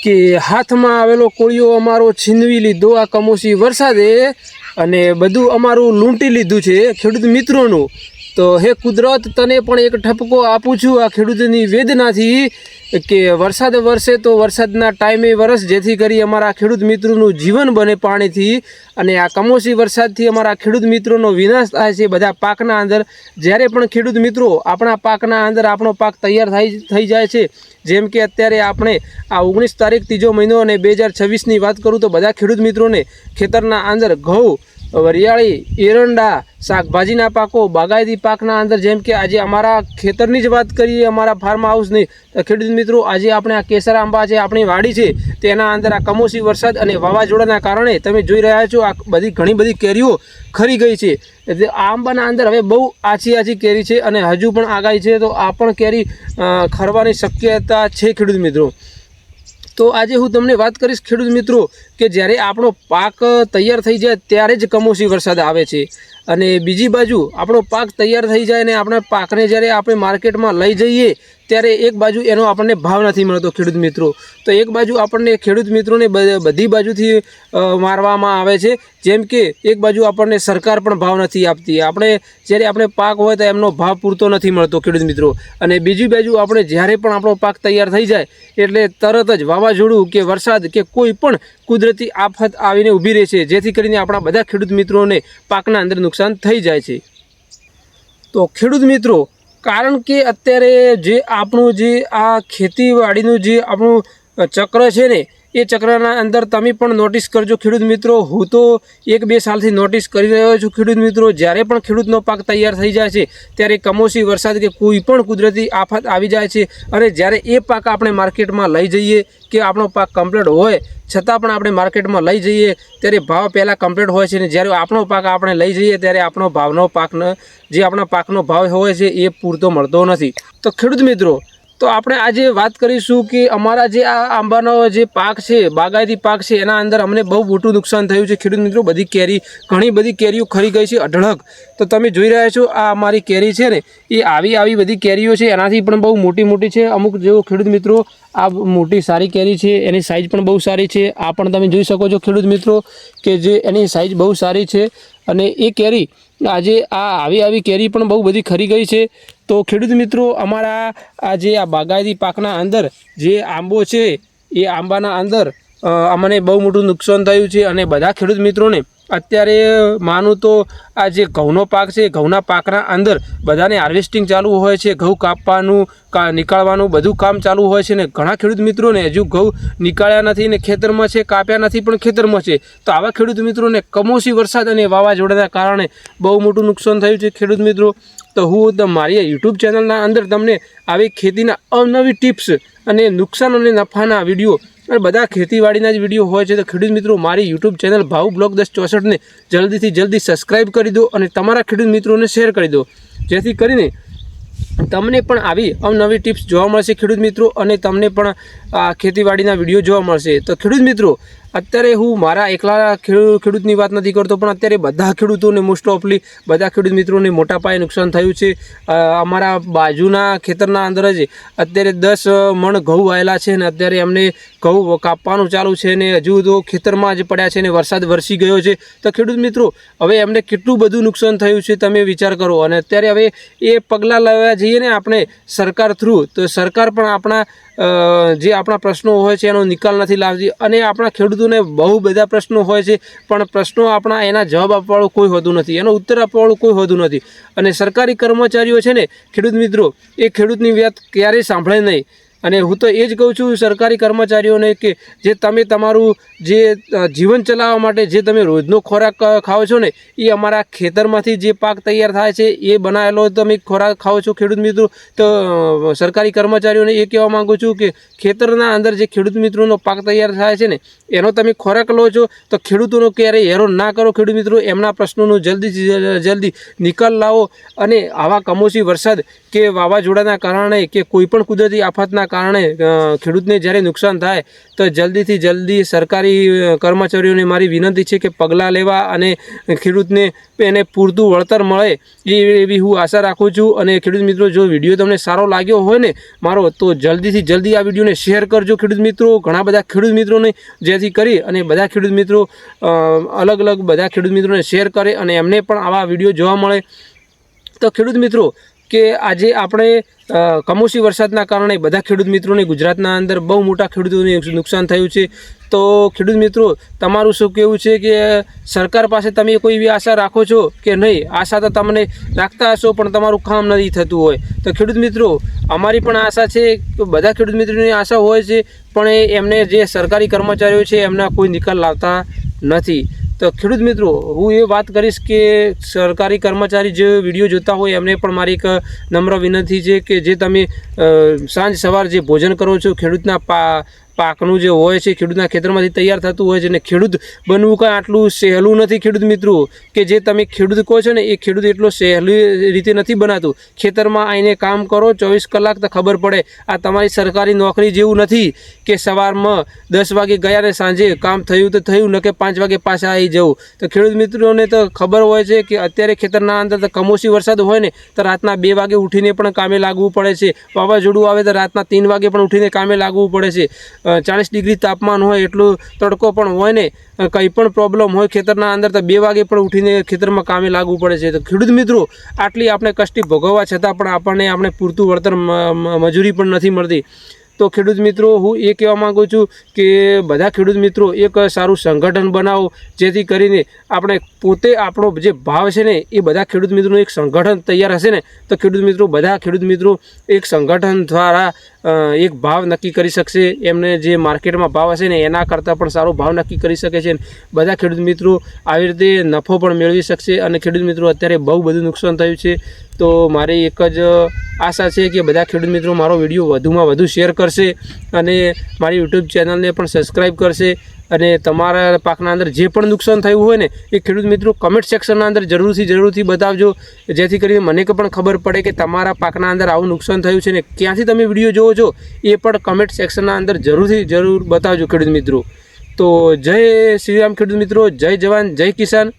કે હાથમાં આવેલો કોળિયો અમારો છીનવી લીધો આ કમોસી વરસાદે અને બધું અમારું લૂંટી લીધું છે ખેડૂત મિત્રોનું। તો હે કુદરત, તને પણ એક ઠપકો આપું છું આ ખેડૂતની વેદનાથી કે વરસાદ વરસે તો વરસાદના ટાઈમે વરસ, જેથી કરી અમારા ખેડૂત મિત્રોનું જીવન બને પાણીથી। અને આ કમોસી વરસાદથી અમારા ખેડૂત મિત્રોનો વિનાશ થાય છે બધા પાકના અંદર। જ્યારે પણ ખેડૂત મિત્રો આપણા પાકના અંદર આપણો પાક તૈયાર થઈ જાય છે, જેમ કે અત્યારે આપણે આ 19 તારીખ ત્રીજો મહિનો અને 2026ની વાત કરું તો બધા ખેડૂત મિત્રોને ખેતરના અંદર ઘઉં, વરિયાળી, એરંડા, શાકભાજીના પાકો, બાગાયતી પાકના અંદર, જેમ કે આજે અમારા ખેતરની જ વાત કરીએ, અમારા ફાર્મ હાઉસની, તો ખેડૂત મિત્રો આજે આપણે આ કેસર આંબા છે, આપણી વાડી છે, તેના અંદર આ કમોસી વરસાદ અને વાવાઝોડાના કારણે તમે જોઈ રહ્યા છો આ ઘણી બધી કેરીઓ ખરી ગઈ છે। એટલે આ આંબાના અંદર હવે બહુ આછી કેરી છે અને હજુ પણ આગાહી છે, તો આ પણ કેરી ખરવાની શક્યતા છે ખેડૂત મિત્રો। તો આજે હું તમને વાત કરીશ ખેડૂત મિત્રો કે જ્યારે આપણો પાક તૈયાર થઈ જાય ત્યારે જ કમોસી વરસાદ આવે છે। અને બીજી બાજુ આપણો પાક તૈયાર થઈ જાય ને આપણા પાકને જ્યારે આપણે માર્કેટમાં લઈ જઈએ ત્યારે એક બાજુ એનો આપણને ભાવ નથી મળતો ખેડૂત મિત્રો। તો એક બાજુ આપણને ખેડૂત મિત્રોને બધી બાજુથી મારવામાં આવે છે, જેમ કે એક બાજુ આપણને સરકાર પણ ભાવ નથી આપતી, જ્યારે આપણે પાક હોય તો એમનો ભાવ પૂરતો નથી મળતો ખેડૂત મિત્રો। અને બીજી બાજુ આપણે જ્યારે પણ આપણો પાક તૈયાર થઈ જાય એટલે તરત જ વાવાઝોડું કે વરસાદ કે કોઈ પણ કુદરતી આફત આવીને ઊભી રહે છે, જેથી કરીને આપણા બધા ખેડૂત મિત્રોને પાકના અંદર નુકસાન થઈ જાય છે। તો ખેડૂત મિત્રો, કારણ કે અત્યારે જે આપણું જે આ ખેતીવાડીનું જે આપણું ચક્ર છે ને, એ ચક્રના અંદર તમે પણ નોટિસ કરજો ખેડૂત મિત્રો। હું તો 1-2 સાલથી નોટિસ કરી રહ્યો છું ખેડૂત મિત્રો, જ્યારે પણ ખેડૂતનો પાક તૈયાર થઈ જાય છે ત્યારે કમોસી વરસાદ કે કોઈ પણ કુદરતી આફત આવી જાય છે, અને જ્યારે એ પાક આપણે માર્કેટમાં લઈ જઈએ કે આપણો પાક કમ્પ્લીટ હોય છતાં પણ આપણે માર્કેટમાં લઈ જઈએ ત્યારે ભાવ પહેલાં કમ્પ્લીટ હોય છે, ને જ્યારે આપણો પાક આપણે લઈ જઈએ ત્યારે આપણો આપણા પાકનો ભાવ હોય છે એ પૂરતો મળતો નથી। તો ખેડૂત મિત્રો, તો આપણે આજે વાત કરીશું કે અમારા જે આ આંબાનો જે પાક છે, બાગાયતી પાક છે, એના અંદર અમને બહુ મોટું નુકસાન થયું છે ખેડૂત મિત્રો। ઘણી બધી કેરીઓ ખરી ગઈ છે અઢળક। તો તમે જોઈ રહ્યા છો આ અમારી કેરી છે ને, એ આવી બધી કેરીઓ છે, એનાથી પણ બહુ મોટી છે। અમુક જેવો ખેડૂત મિત્રો આ મોટી સારી કેરી છે, એની સાઇઝ પણ બહુ સારી છે। આ પણ તમે જોઈ શકો છો ખેડૂત મિત્રો કે જે એની સાઇઝ બહુ સારી છે, અને એ કેરી આજે આવી કેરી પણ બહુ બધી ખરી ગઈ છે। તો ખેડૂત મિત્રો, અમારા આજે આ બાગાયતી પાકના અંદર જે આંબો છે એ આંબાના અંદર અમને બહુ મોટું નુકસાન થયું છે। અને બધા ખેડૂત મિત્રોને અત્યારે માનું તો આ જે ઘઉંનો પાક છે, ઘઉંના પાકના અંદર બધાને હાર્વેસ્ટિંગ ચાલુ હોય છે, ઘઉં કાપવાનું નીકાળવાનું બધું કામ ચાલુ હોય છે, ને ઘણા ખેડૂત મિત્રોને હજુ ઘઉં નીકાળ્યા નથી ને ખેતરમાં છે, કાપ્યા નથી પણ ખેતરમાં છે। તો આવા ખેડૂત મિત્રોને કમોસી વરસાદ અને વાવાઝોડાના કારણે બહુ મોટું નુકસાન થયું છે ખેડૂત મિત્રો। તો હું મારી યુટ્યુબ ચેનલના અંદર તમને આવી ખેતીના અવનવી ટિપ્સ અને નુકસાન અને નફાના વિડીયો અને બધા ખેતીવાડીના જ વિડીયો હોય છે। તો ખેડૂત મિત્રો, મારી યુટ્યુબ ચેનલ ભાઉ બ્લોગ 1064ને જલ્દીથી જલ્દી સબસ્ક્રાઈબ કરી દો અને તમારા ખેડૂત મિત્રોને શેર કરી દો, જેથી કરીને તમને પણ આવી અવનવી ટિપ્સ જોવા મળશે ખેડૂત મિત્રો, અને તમને પણ આ ખેતીવાડીના વિડીયો જોવા મળશે। તો ખેડૂત મિત્રો, અત્યારે હું મારા એકલા ખેડૂતની વાત નથી કરતો, પણ અત્યારે બધા ખેડૂતોને મોસ્ટ ઓફલી બધા ખેડૂત મિત્રોને મોટા પાયે નુકસાન થયું છે। અમારા બાજુના ખેતરના અંદર જ અત્યારે 10 મણ ઘઉં વાયેલા છે, ને અત્યારે એમને ઘઉં કાપવાનું ચાલુ છે, ને હજુ તો ખેતરમાં જ પડ્યા છે, ને વરસાદ વરસી ગયો છે। તો ખેડૂત મિત્રો, હવે એમને કેટલું બધું નુકસાન થયું છે તમે વિચાર કરો। અને અત્યારે હવે એ પગલાં લેવા જઈએ ને આપણે સરકાર થ્રુ, તો સરકાર પણ આપણા પ્રશ્નો હોય છે એનો નિકાલ નથી લાવતી, અને આપણા ખેડૂતોને બહુ બધા પ્રશ્નો હોય છે, પણ પ્રશ્નો આપણા એના જવાબ આપવાવાળું કોઈ હોતું નથી, એનો ઉત્તર આપવાવાળું કોઈ હોતું નથી। અને સરકારી કર્મચારીઓ છે ને ખેડૂત મિત્રો, એ ખેડૂતની વાત ક્યારેય સાંભળે નહીં। અને હું તો એ જ કહું છું સરકારી કર્મચારીઓને કે જે તમે તમારું જે જીવન ચલાવવા માટે જે તમે રોજનો ખોરાક ખાઓ છો ને, એ અમારા ખેતરમાંથી જે પાક તૈયાર થાય છે એ બનાવેલો તમે ખોરાક ખાઓ છો ખેડૂત મિત્રો। તો સરકારી કર્મચારીઓને એ કહેવા માગું છું કે ખેતરના અંદર જે ખેડૂત મિત્રોનો પાક તૈયાર થાય છે ને, એનો તમે ખોરાક લો છો તો ખેડૂતોનો ક્યારેય હેરાન ના કરો ખેડૂત મિત્રો। એમના પ્રશ્નોનો જલ્દીથી જલ્દી નિકાલ લાવો, અને આવા કમોસી વરસાદ કે વાવાઝોડાના કારણે કે કોઈપણ કુદરતી આફતના કારણે ખેડૂતને જ્યારે નુકસાન થાય તો જલ્દીથી જલ્દી સરકારી કર્મચારીઓને મારી વિનંતી છે કે પગલાં લેવા અને ખેડૂતને એને પૂરતું વળતર મળે એવી હું આશા રાખું છું. અને ખેડૂત મિત્રો, જો વિડીયો તમને સારો લાગ્યો હોય ને મારો, તો જલ્દીથી જલ્દી આ વિડીયોને શેર કરજો ખેડૂત મિત્રો, ઘણા બધા ખેડૂત મિત્રોને, જેથી કરી અને બધા ખેડૂત મિત્રો અલગ અલગ બધા ખેડૂત મિત્રોને શેર કરે અને એમને પણ આવા વિડીયો જોવા મળે. તો ખેડૂત મિત્રો કે આજે આપણે કમોસમી વરસાદના કારણે બધા ખેડૂત મિત્રોને ગુજરાતના અંદર બહુ મોટા ખેડૂતોને નુકસાન થયું છે. તો ખેડૂત મિત્રો, તમારું શું કહેવું છે કે સરકાર પાસે તમે કોઈ એવી આશા રાખો છો કે નહીં? આશા તો તમને રાખતા હશો પણ તમારું કામ નથી થતું હોય. તો ખેડૂત મિત્રો, અમારી પણ આશા છે કે બધા ખેડૂત મિત્રોની આશા હોય છે, પણ એમને જે સરકારી કર્મચારીઓ છે એમના કોઈ નિકાલ લાવતા નથી. તો ખેડૂત મિત્રો, હું એ વાત કરીશ કે સરકારી કર્મચારી જે વિડીયો જોતા હોય એમને પણ મારી એક નમ્ર વિનંતી છે કે જે તમે સાંજ સવાર જે ભોજન કરો છો, ખેડૂતના પાકનું જે હોય છે, ખેડૂતના ખેતરમાંથી તૈયાર થતું હોય છે, અને ખેડૂત બનવું કાંઈ આટલું સહેલું નથી ખેડૂત મિત્રો, કે જે તમે ખેડૂત કહો છો ને એ ખેડૂત એટલો સહેલી રીતે નથી બનાતું. ખેતરમાં આવીને કામ કરો 24 કલાક તો ખબર પડે. આ તમારી સરકારી નોકરી જેવું નથી કે સવારમાં 10 વાગે ગયા ને સાંજે કામ થયું તો થયું, ન કે 5 વાગે પાછા આવી જવું. તો ખેડૂત મિત્રોને તો ખબર હોય છે કે અત્યારે ખેતરના અંદર તો કમોસમી વરસાદ હોય ને તો રાતના 2 વાગે ઉઠીને પણ કામે લાગવું પડે છે. વાવાઝોડું આવે તો રાતના 3 વાગે પણ ઉઠીને કામે લાગવું પડે છે. 40 ડિગ્રી તાપમાન હોય, એટલો તડકો પણ હોય ને, કંઈ પણ પ્રોબ્લેમ હોય ખેતરના અંદર તો 2 વાગે પણ ઉઠીને ખેતરમાં કામે લાગવું પડે છે. તો ખેડૂત મિત્રો, આટલી આપણે કષ્ટી ભોગવવા છતાં પણ આપણે પૂરતું વળતર મજૂરી પણ નથી મળતી. તો ખેડૂત મિત્રો, હું એ કહેવા માગું છું કે બધા ખેડૂત મિત્રો એક સારું સંગઠન બનાવો, જેથી કરીને આપણે પોતે આપણો જે ભાવ છે ને એ બધા ખેડૂત મિત્રોનું એક સંગઠન તૈયાર હશે ને તો ખેડૂત મિત્રો, બધા ખેડૂત મિત્રો એક સંગઠન દ્વારા એક ભાવ નક્કી કરી શકશે. એમને જે માર્કેટમાં ભાવ હશે ને એના કરતાં પણ સારો ભાવ નક્કી કરી શકે છે. બધા ખેડૂત મિત્રો આવી રીતે નફો પણ મેળવી શકશે. અને ખેડૂત મિત્રો, અત્યારે બહુ બધું નુકસાન થયું છે. તો મારી એક જ આશા છે કે બધા ખેડૂત મિત્રો મારો વિડીયો વધુમાં વધુ શેર કરશે અને મારી યુટ્યુબ ચેનલને પણ સબસ્ક્રાઈબ કરશે. અને તમારા પાકના અંદર જે પણ નુકસાન થયું હોય ને એ ખેડૂત મિત્રો કમેન્ટ સેક્શનના અંદર જરૂરથી બતાવજો, જેથી કરીને મને પણ ખબર પડે કે તમારા પાકના અંદર આવું નુકસાન થયું છે ને ક્યાંથી તમે વિડીયો જોવો છો એ પણ કમેન્ટ સેક્શનના અંદર જરૂર બતાવજો ખેડૂત મિત્રો. તો જય શ્રી રામ ખેડૂત મિત્રો, જય જવાન જય કિસાન.